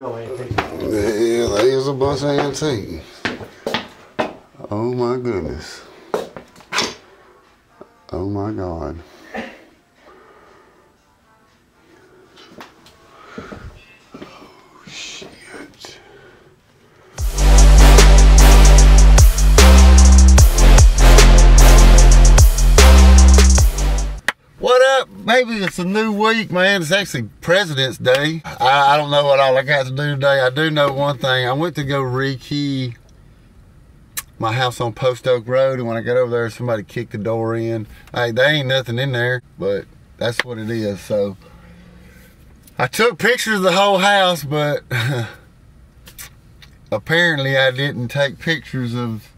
Yeah, there's a bunch of antiques. Oh my goodness. Oh my God. Oh shit. What up? Maybe it's a new week, man. It's actually President's Day. I don't know what all I got to do today. I do know one thing. I went to go rekey my house on Post Oak Road, and when I got over there, somebody kicked the door in. Hey, there ain't nothing in there, but that's what it is. So I took pictures of the whole house, but apparently I didn't take pictures of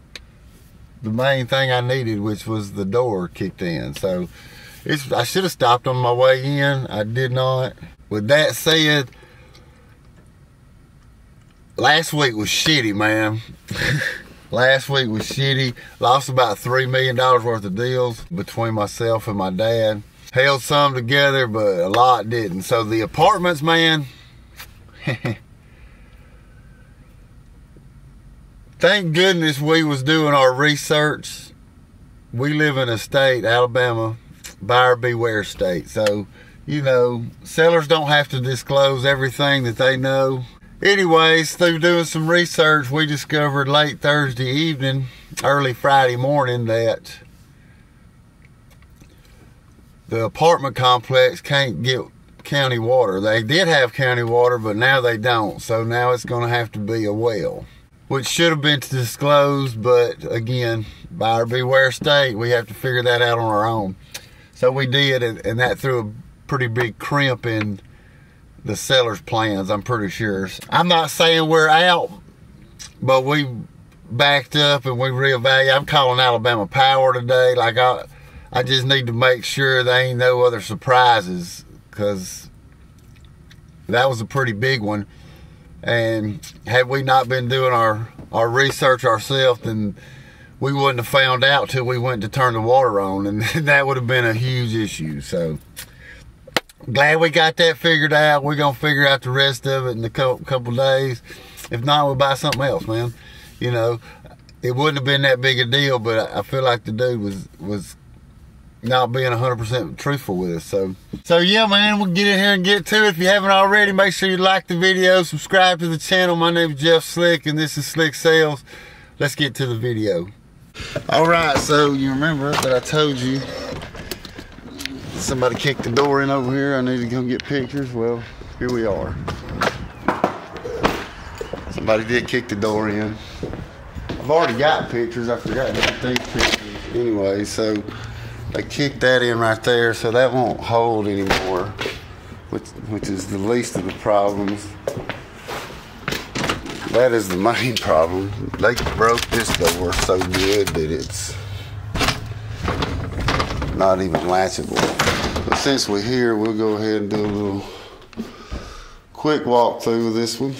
the main thing I needed, which was the door kicked in. So I should have stopped on my way in. I did not. With that said, last week was shitty, man. Last week was shitty. Lost about $3 million worth of deals between myself and my dad. Held some together, but a lot didn't. So the apartments, man, thank goodness we was doing our research. We live in a state, Alabama, buyer beware state. So, you know, sellers don't have to disclose everything that they know. Anyways, through doing some research, we discovered late Thursday evening, early Friday morning, that the apartment complex can't get county water. They did have county water, but now they don't. So now it's going to have to be a well, which should have been disclosed, but again, buyer beware state, we have to figure that out on our own. So we did, and that threw a pretty big crimp in the seller's plans, I'm pretty sure. I'm not saying we're out, but we backed up and we reevaluated. I'm calling Alabama Power today. Like, I just need to make sure there ain't no other surprises, because that was a pretty big one. And had we not been doing our research ourselves, then we wouldn't have found out till we went to turn the water on, and that would have been a huge issue. So glad we got that figured out. We're gonna figure out the rest of it in a couple days. If not, we'll buy something else, man. You know, it wouldn't have been that big a deal, but I feel like the dude was not being 100% truthful with us. So yeah, man, we'll get in here and get to it. If you haven't already, make sure you like the video, subscribe to the channel. My name is Jeff Slick, and this is Slicksells. Let's get to the video. All right, so you remember that I told you somebody kicked the door in over here. I need to come get pictures. Well, here we are. Somebody did kick the door in. I've already got pictures. I forgot to get these pictures. Anyway, so they kicked that in right there, so that won't hold anymore, which is the least of the problems. That is the main problem. They broke this door so good that it's not even latchable. But since we're here, we'll go ahead and do a little quick walkthrough of this one.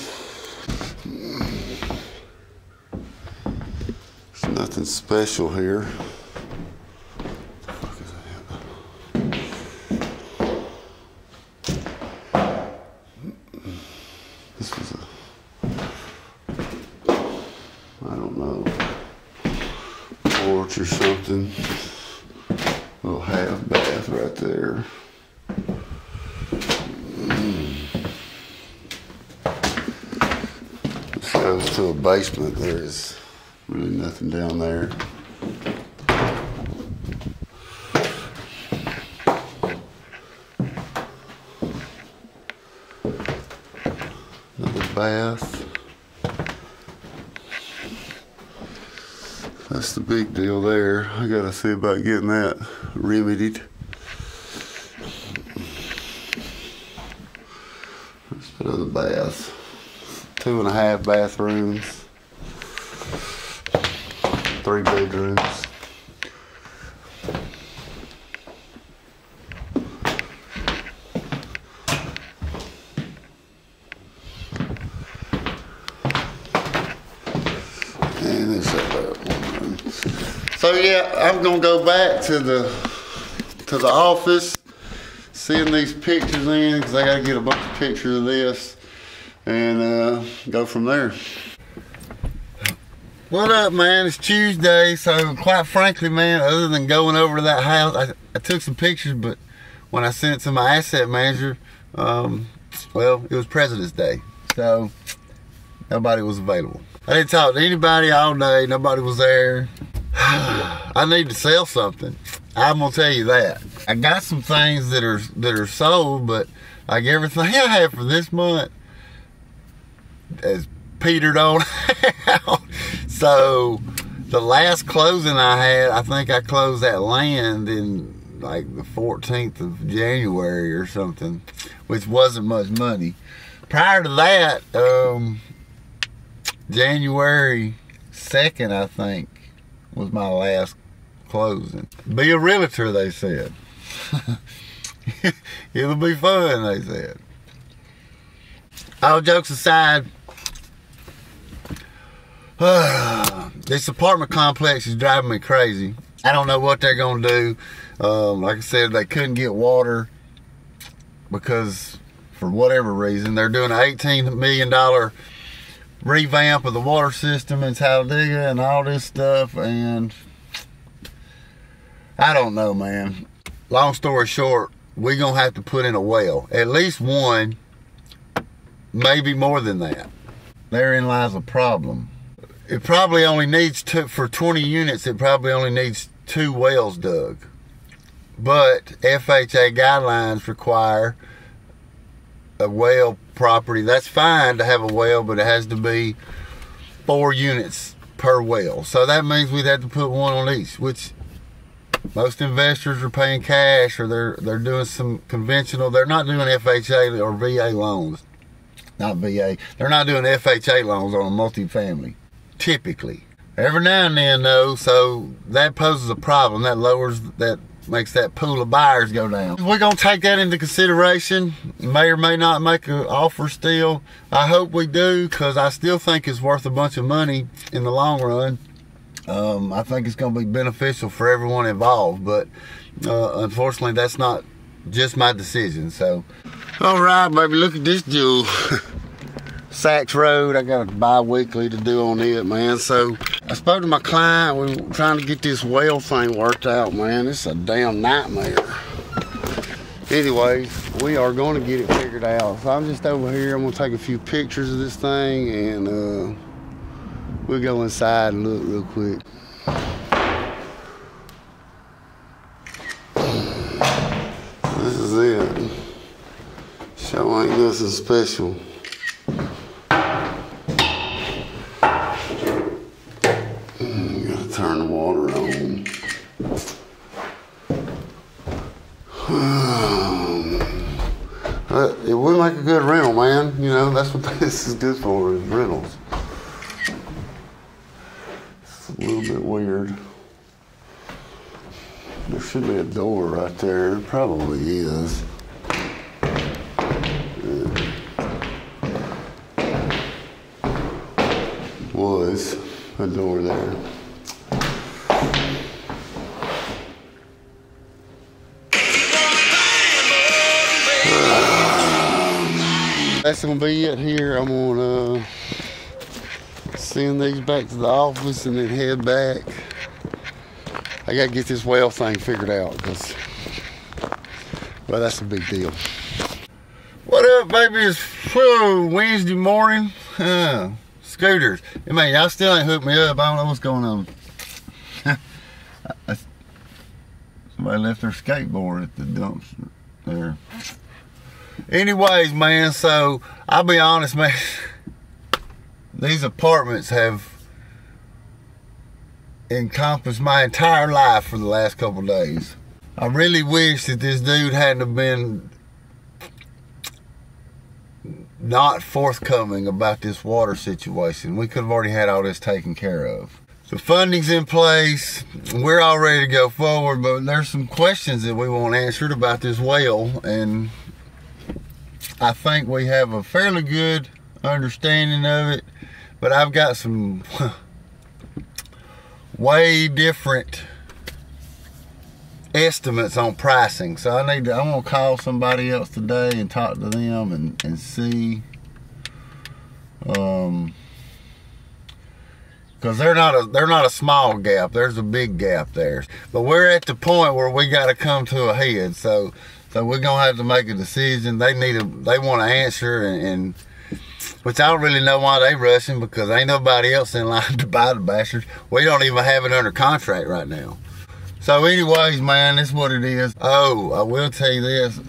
There's nothing special here. This was I don't know, porch or something. Little half bath right there. This goes to a basement. There is really nothing down there. Another bath. That's the big deal there. I gotta see about getting that remedied. There's another bath. 2.5 bathrooms. 3 bedrooms. And there's that one room. So yeah, I'm gonna go back to the office, send these pictures in, because I gotta get a bunch of pictures of this, and go from there. What up, man? It's Tuesday, so quite frankly, man, other than going over to that house, I took some pictures, but when I sent it to my asset manager, well, it was President's Day, so nobody was available. I didn't talk to anybody all day. Nobody was there. I need to sell something. I'm gonna tell you that. I got some things that are sold, but like everything I have for this month has petered on out. So the last closing I had, I think I closed that land in like the 14th of January or something, which wasn't much money. Prior to that, January 2nd, I think, was my last closing. Be a realtor, they said. It'll be fun, they said. All jokes aside, this apartment complex is driving me crazy. I don't know what they're gonna do. Like I said, they couldn't get water because, for whatever reason, they're doing an $18 million revamp of the water system in Talladega and all this stuff, and I don't know, man. Long story short, we're gonna have to put in a well, at least one, maybe more than that. Therein lies a problem. It probably only needs for 20 units, it probably only needs 2 wells dug. But FHA guidelines require a well property. That's fine to have a well, but it has to be 4 units per well. So that means we'd have to put one on each, which most investors are paying cash, or they're doing some conventional. They're not doing FHA or VA loans. Not VA. They're not doing FHA loans on a multifamily, typically. Every now and then, though, so that poses a problem. That makes that pool of buyers go down. We're going to take that into consideration. May or may not make an offer still. I hope we do, because I still think it's worth a bunch of money in the long run. I think it's going to be beneficial for everyone involved, but unfortunately, that's not just my decision. So, all right, baby, look at this jewel. Sachs Road, I got a bi-weekly to do on it, man. So I spoke to my client. We're trying to get this well thing worked out, man. It's a damn nightmare. Anyway, we are going to get it figured out. So I'm just over here. I'm going to take a few pictures of this thing, and we'll go inside and look real quick. This is it. Show ain't nothing special. Turn the water on. It would make a good rental, man. You know, that's what this is good for, is rentals. It's a little bit weird. There should be a door right there. It probably is. Was a door there. That's gonna be it here. I'm gonna send these back to the office and then head back. I gotta get this well thing figured out, because, well, that's a big deal. What up, baby? It's Wednesday morning. Scooters. I mean, y'all still ain't hooked me up. I don't know what's going on. Somebody left their skateboard at the dumpster there. Anyways, man, so I'll be honest, man. These apartments have encompassed my entire life for the last couple of days. I really wish that this dude hadn't have been not forthcoming about this water situation. We could have already had all this taken care of. The funding's in place. We're all ready to go forward, but there's some questions that we want answered about this well, and I think we have a fairly good understanding of it, but I've got some way different estimates on pricing. So I'm gonna call somebody else today and talk to them and see Because they're not a small gap. There's a big gap there. But we're at the point where we got to come to a head. So we're gonna have to make a decision. They want to answer, and which I don't really know why they rushing, because ain't nobody else in line to buy the bastards. We don't even have it under contract right now. So anyways, man, this is what it is. Oh, I will tell you this,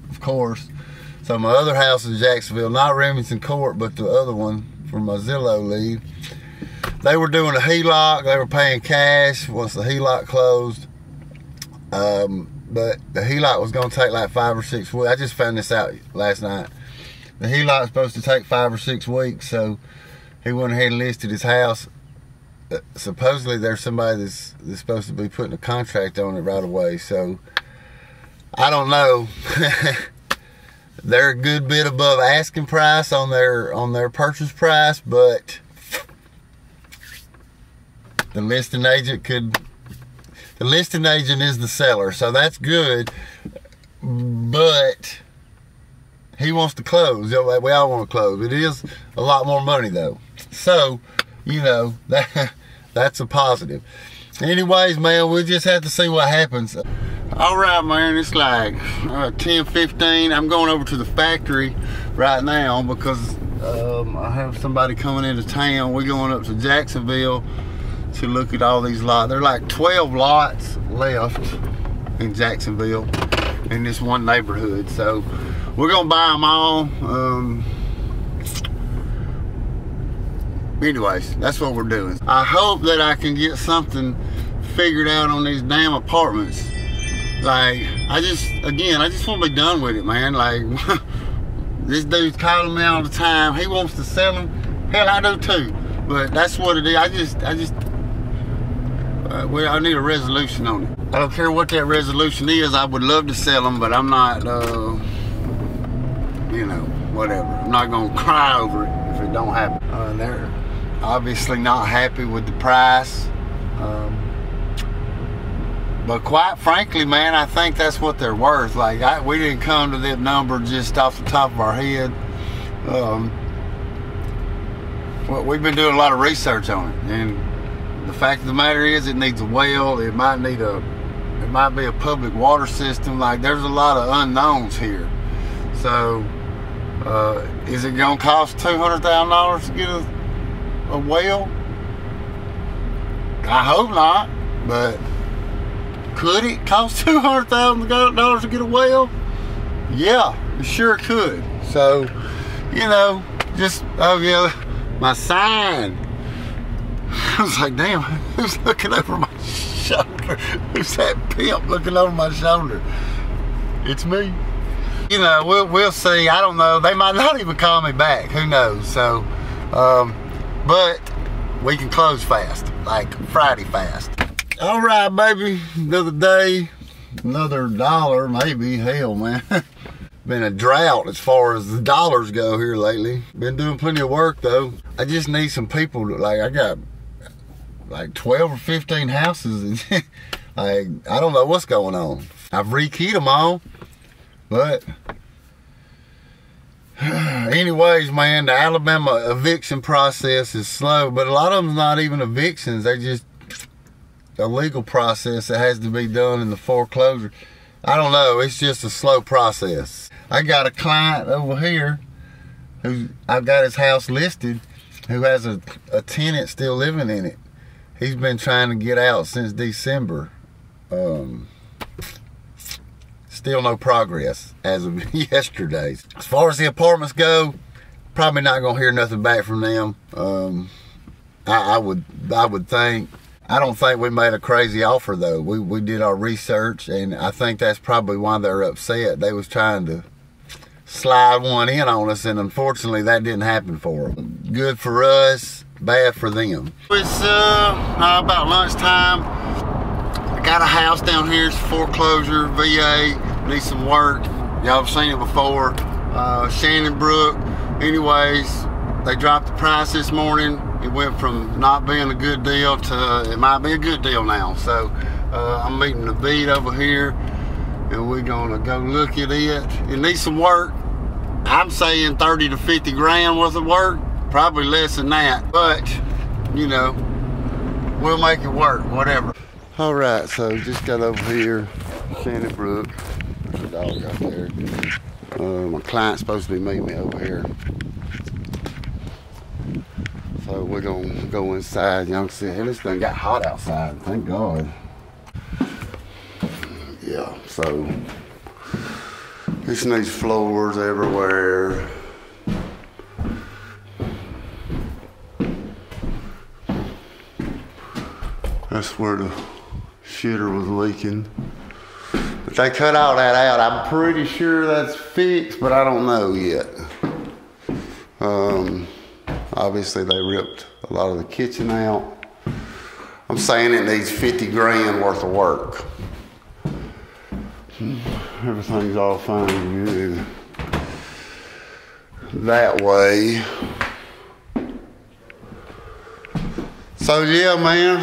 of course. So my other house in Jacksonville, not Remington Court, but the other one for my Zillow lead, they were doing a HELOC. They were paying cash once the HELOC closed. But the HELOC was going to take like 5 or 6 weeks. I just found this out last night. The HELOC is supposed to take 5 or 6 weeks, so he went ahead and listed his house. Supposedly there's somebody that's supposed to be putting a contract on it right away, so I don't know. They're a good bit above asking price on their purchase price, but the listing agent is the seller, so that's good, but he wants to close. We all want to close. It is a lot more money though, so you know that's a positive. Anyways, man, we'll just have to see what happens. All right, man, it's like 10:15. I'm going over to the factory right now because I have somebody coming into town. We're going up to Jacksonville to look at all these lots. There are like 12 lots left in Jacksonville in this one neighborhood, so we're gonna buy them all. Anyways, that's what we're doing. I hope that I can get something figured out on these damn apartments. Like, I just want to be done with it, man. Like, this dude's calling me all the time. He wants to sell them. Hell, I do too. But that's what it is. I need a resolution on it. I don't care what that resolution is. I would love to sell them, but I'm not, you know, whatever. I'm not going to cry over it if it don't happen. They're obviously not happy with the price. But quite frankly, man, I think that's what they're worth. Like, we didn't come to that number just off the top of our head. Well, we've been doing a lot of research on it, and the fact of the matter is, it needs a well. It might be a public water system. Like, there's a lot of unknowns here. So, is it gonna cost $200,000 to get a well? I hope not, but could it cost $200,000 to get a well? Yeah, it sure could. So, you know, just, oh yeah, my sign. I was like, damn, who's looking over my shoulder? Who's that pimp looking over my shoulder? It's me. You know, we'll see. I don't know. They might not even call me back. Who knows? So, but we can close fast, like Friday fast. All right, baby. Another day, another dollar, maybe. Hell, man. Been a drought as far as the dollars go here lately. Been doing plenty of work though. I just need some people to, like, I got like 12 or 15 houses. Like, I don't know what's going on. I've rekeyed them all, but anyways, man, the Alabama eviction process is slow, but a lot of them's not even evictions. They just a legal process that has to be done in the foreclosure. I don't know, it's just a slow process. I got a client over here who I've got his house listed, who has a tenant still living in it. He's been trying to get out since December. Still no progress as of yesterday. As far as the apartments go, probably not gonna hear nothing back from them. I would think. I don't think we made a crazy offer though. We did our research, and I think that's probably why they're upset. They was trying to slide one in on us, and unfortunately that didn't happen for them. Good for us, bad for them. It's about lunchtime. I got a house down here. It's Foreclosure VA. Needs some work. Y'all have seen it before. Shannon Brook. Anyways, they dropped the price this morning. It went from not being a good deal to it might be a good deal now. So I'm meeting the beat over here, and we're gonna go look at it. It needs some work. I'm saying 30 to 50 grand worth of work. Probably less than that, but you know, we'll make it work, whatever. All right, so just got over here, Sandy Brook. There's a dog out there. My client's supposed to be meeting me over here. So we're gonna go inside. Y'all can see, hey, this thing got hot outside, thank God. Yeah, so this needs floors everywhere. That's where the shitter was leaking. But they cut all that out. I'm pretty sure that's fixed, but I don't know yet. Obviously they ripped a lot of the kitchen out. I'm saying it needs 50 grand worth of work. Everything's all fine and good that way. So yeah, man.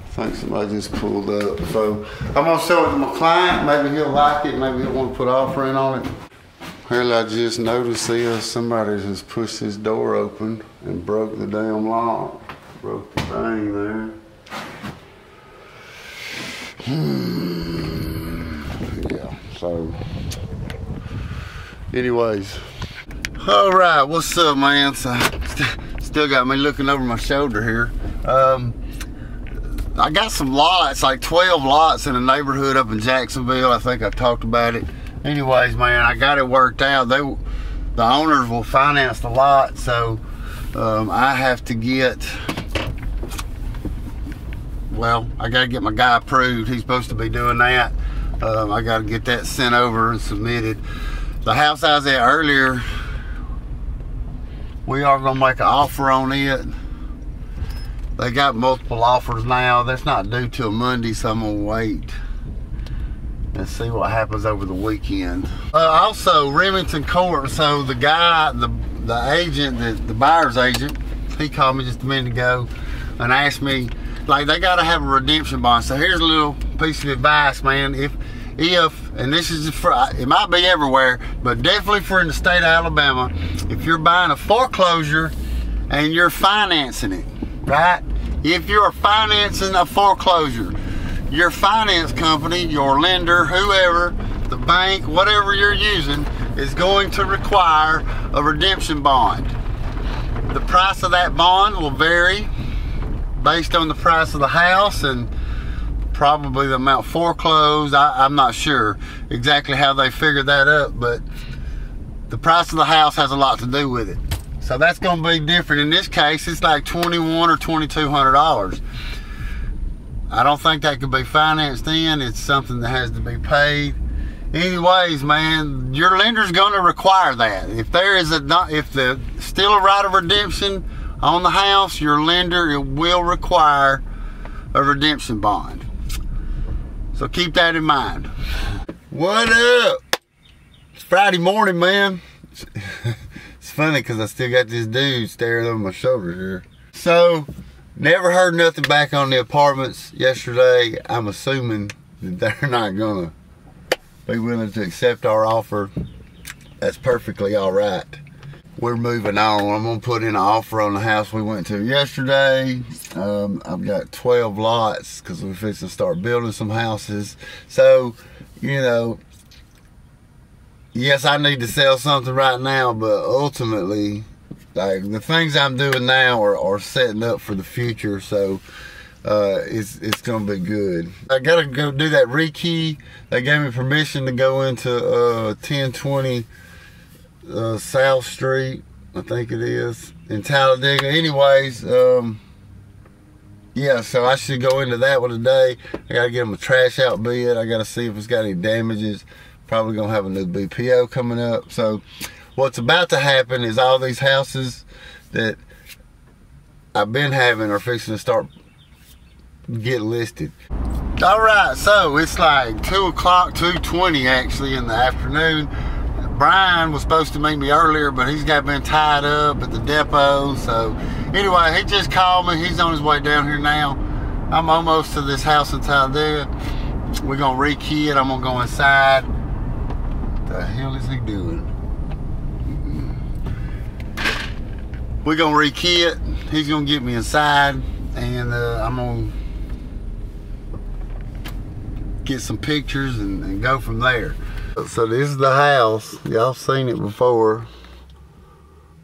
I think somebody just pulled up. So I'm gonna show it to my client. Maybe he'll like it. Maybe he'll want to put an offering on it. Well, I just noticed this. Somebody just pushed this door open and broke the damn lock. Broke the thing there. Yeah, so anyways. All right, what's up, man? So, still got me looking over my shoulder here. I got some lots, like 12 lots in a neighborhood up in Jacksonville. I think I've talked about it. Anyways, man, I got it worked out. The owners will finance the lot, so I have to get, well, I got to get my guy approved. He's supposed to be doing that. I got to get that sent over and submitted. The house I was at earlier, we are going to make an offer on it. They got multiple offers now. That's not due till Monday, so I'm going to wait and see what happens over the weekend. Also, Remington Court. So the guy, the agent, the buyer's agent, he called me just a minute ago and asked me, like, they got to have a redemption bond. So here's a little piece of advice, man. If and this is for, it might be everywhere, but definitely for in the state of Alabama, if you're buying a foreclosure and you're financing it, right? If you're financing a foreclosure, your finance company, your lender, whoever, the bank, whatever you're using, is going to require a redemption bond. The price of that bond will vary based on the price of the house and probably the amount foreclosed. I'm not sure exactly how they figured that up, but the price of the house has a lot to do with it. So that's going to be different. In this case, it's like $2,100 or $2,200. I don't think that could be financed in. It's something that has to be paid. Anyways, man, your lender's going to require that. If there is if there's still a right of redemption on the house, your lender will require a redemption bond. So keep that in mind. What up? It's Friday morning, man. It's funny because I still got this dude staring over my shoulder here. So, never heard nothing back on the apartments yesterday. I'm assuming that they're not gonna be willing to accept our offer. That's perfectly all right. We're moving on. I'm gonna put in an offer on the house we went to yesterday. I've got 12 lots because we're fixing to start building some houses. So, you know, yes, I need to sell something right now, but ultimately, like, the things I'm doing now are setting up for the future. So it's gonna be good. I gotta go do that rekey. They gave me permission to go into 1020 South Street, I think it is, in Talladega. Anyways, yeah, so I should go into that one today. I gotta get them a trash out bid. I gotta see if it's got any damages. Probably gonna have a new BPO coming up. So what's about to happen is all these houses that I've been having are fixing to start get listed. All right, so it's like 2 o'clock, 2:20 actually in the afternoon. Brian was supposed to meet me earlier, but he's been tied up at the depot. So anyway, he just called me. He's on his way down here now. I'm almost to this house in Talladega. We're gonna rekey it. I'm gonna go inside. The hell is he doing? We're gonna rekit. He's gonna get me inside, and I'm gonna get some pictures and go from there. So this is the house. Y'all seen it before.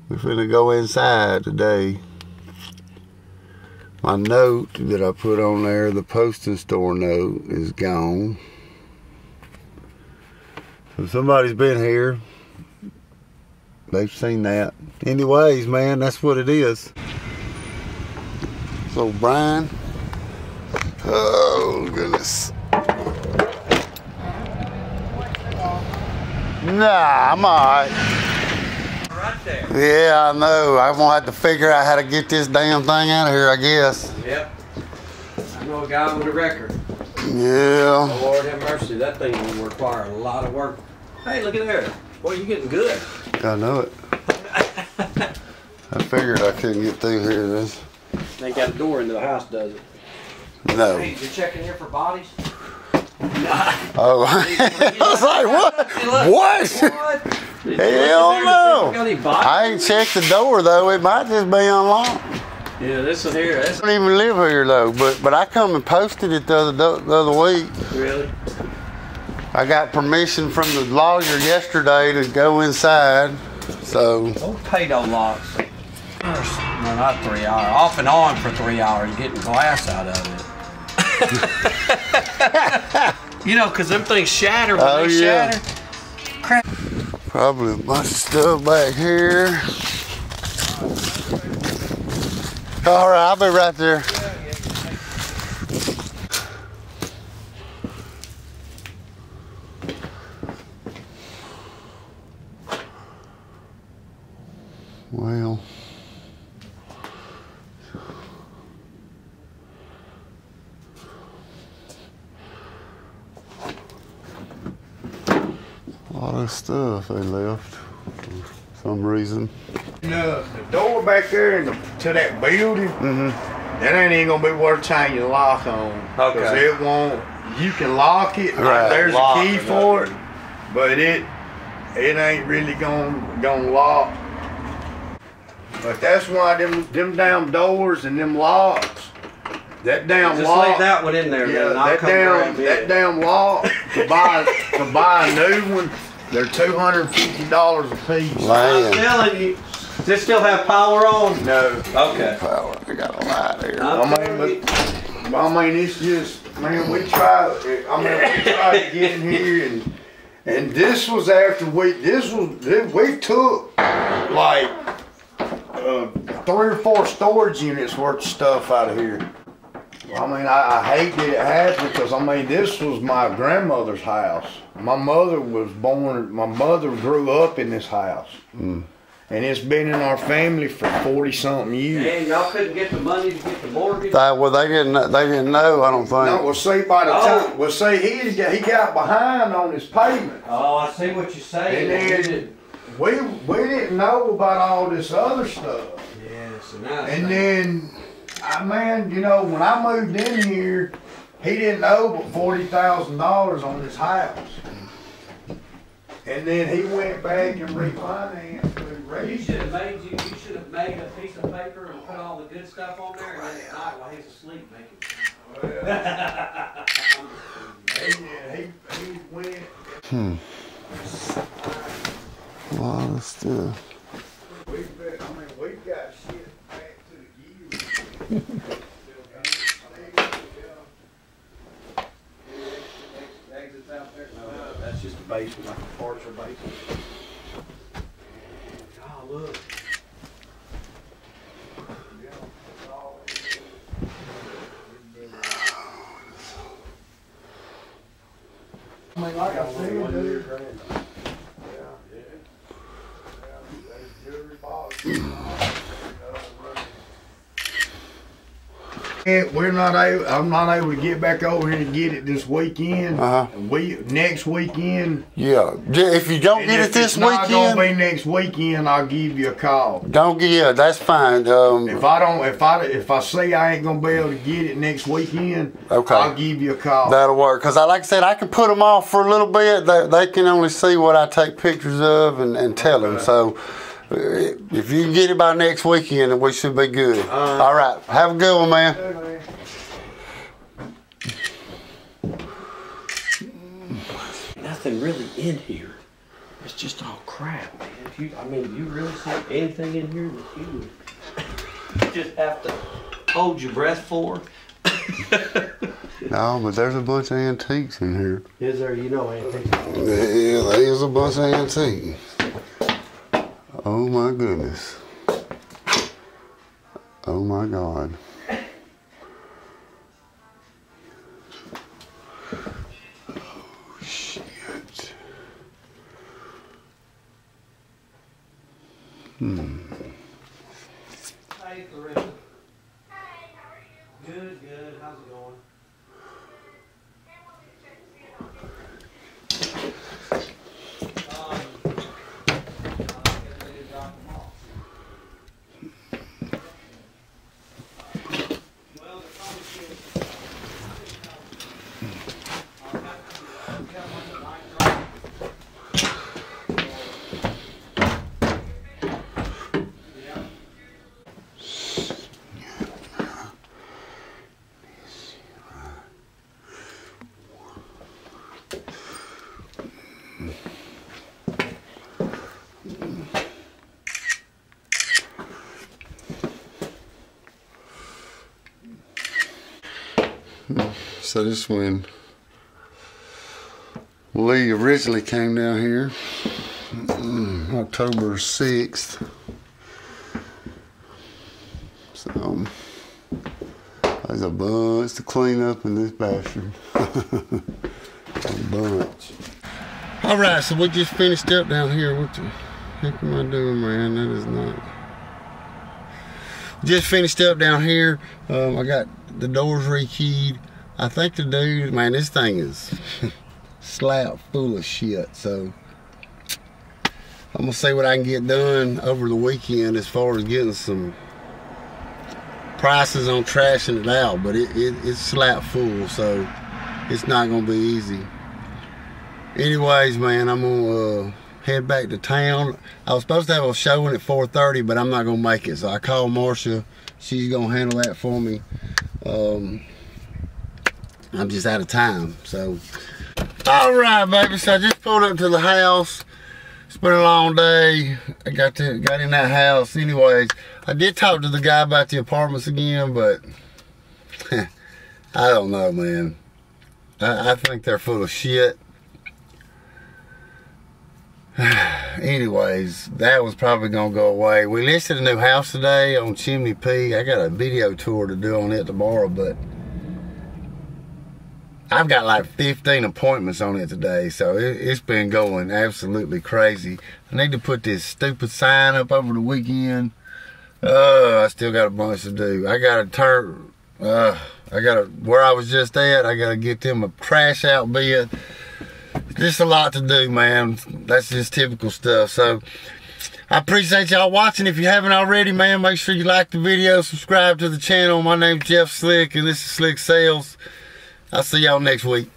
We're finna go inside today. My note that I put on there, the posting store note, is gone. So somebody's been here. They've seen that. Anyways, man, that's what it is. So Brian. Oh goodness. Nah, I'm alright. Right there. Yeah, I know. I'm gonna have to figure out how to get this damn thing out of here, I guess. Yep. I know a guy with a record. Yeah. Oh, Lord have mercy. That thing will require a lot of work. Hey, look at there. Boy, you're getting good. I know it. I figured I couldn't get through here. This. They got a door into the house, does it? No. Hey, you're checking here for bodies? Oh, I was like, what? What? Hell no. I ain't checked the door though. It might just be unlocked. Yeah, this one here. I don't even live here though. But I come and posted it the other week. Really? I got permission from the lawyer yesterday to go inside. So. Don't pay no locks. No, not 3 hours. Off and on for 3 hours, getting glass out of it. You know, because them things shatter when they shatter. Crap. Probably a bunch of stuff back here. All right, I'll be right there. Well. A lot of stuff they left for some reason. The door back there to that building, that ain't even gonna be worth changing the lock on. Okay. It won't. You can lock it. Right. There's a key for it, but it ain't really gonna lock. But that's why them damn doors and them locks. That damn Just lock. leave that one in there, Yeah, man. that damn lock to buy a new one. They're $250 a piece. I'm telling you. Does it still have power on? No. Okay. Power. I got a light here. I mean, it's just, man, we tried to get in here, and this was after we took like 3 or 4 storage units worth of stuff out of here. I mean, I hate that it happened because, I mean, this was my grandmother's house. My mother grew up in this house. And it's been in our family for 40-something years. And y'all couldn't get the money to get the mortgage? Well, they didn't know, I don't think. No, well, see, by the time, well, see, he got behind on his payment. Oh, I see what you're saying. And then we didn't know about all this other stuff. Yeah, so now And then, man, you know, when I moved in here, he didn't owe but $40,000 on his house. And then he went back and refinanced with You should have made a piece of paper and put all the good stuff on there, and then at night while he's asleep, make it. he went. A lot of stuff. We've got shit back to the gears. Exits out there? No, that's just a basement, like a partial basement. Oh, look. I mean, like I said, dude. We're not able. I'm not able to get back over here and get it this weekend. Next weekend. Yeah. If you don't get it this weekend, it's not gonna be next weekend. I'll give you a call. Don't get. Yeah, that's fine. If I say I ain't gonna be able to get it next weekend, okay, I'll give you a call. That'll work. Cause like I said, I can put them off for a little bit. They can only see what I take pictures of and tell them. So. If you can get it by next weekend, we should be good. All right. Have a good one, man. Nothing really in here. It's just all crap, man. If you really see anything in here that you would just have to hold your breath for? No, but there's a bunch of antiques in here. Is there? You know antiques? Yeah, there's a bunch of antiques. Oh my goodness. Oh my God. Oh shit. Hey, Clarissa. Hey, how are you? Good, good. How's it going? So this is when Lee originally came down here, October 6th. So there's a bunch to clean up in this bathroom. A bunch. All right, so we just finished up down here. What the heck am I doing, man? That is not. Just finished up down here. I got the doors rekeyed. I think the dude, man, this thing is slap full of shit. So I'm gonna see what I can get done over the weekend as far as getting some prices on trashing it out. But it's slap full, so it's not gonna be easy. Anyways, man, I'm gonna head back to town. I was supposed to have a showing at 4:30, but I'm not gonna make it. So I called Marcia. She's gonna handle that for me. I'm just out of time, so. All right, baby, so I just pulled up to the house. It's been a long day. I got in that house. Anyways, I did talk to the guy about the apartments again, but I don't know, man. I think they're full of shit. Anyways, that was probably gonna go away. We listed a new house today on Chimney Peak. I got a video tour to do on it tomorrow, but I've got like 15 appointments on it today, so it's been going absolutely crazy. I need to put this stupid sign up over the weekend. I still got a bunch to do. I gotta turn, where I was just at, I gotta get them a trash out bid. Just a lot to do, man. That's just typical stuff. So I appreciate y'all watching. If you haven't already, man, make sure you like the video, subscribe to the channel. My name's Jeff Slick, and this is Slicksells. I'll see y'all next week.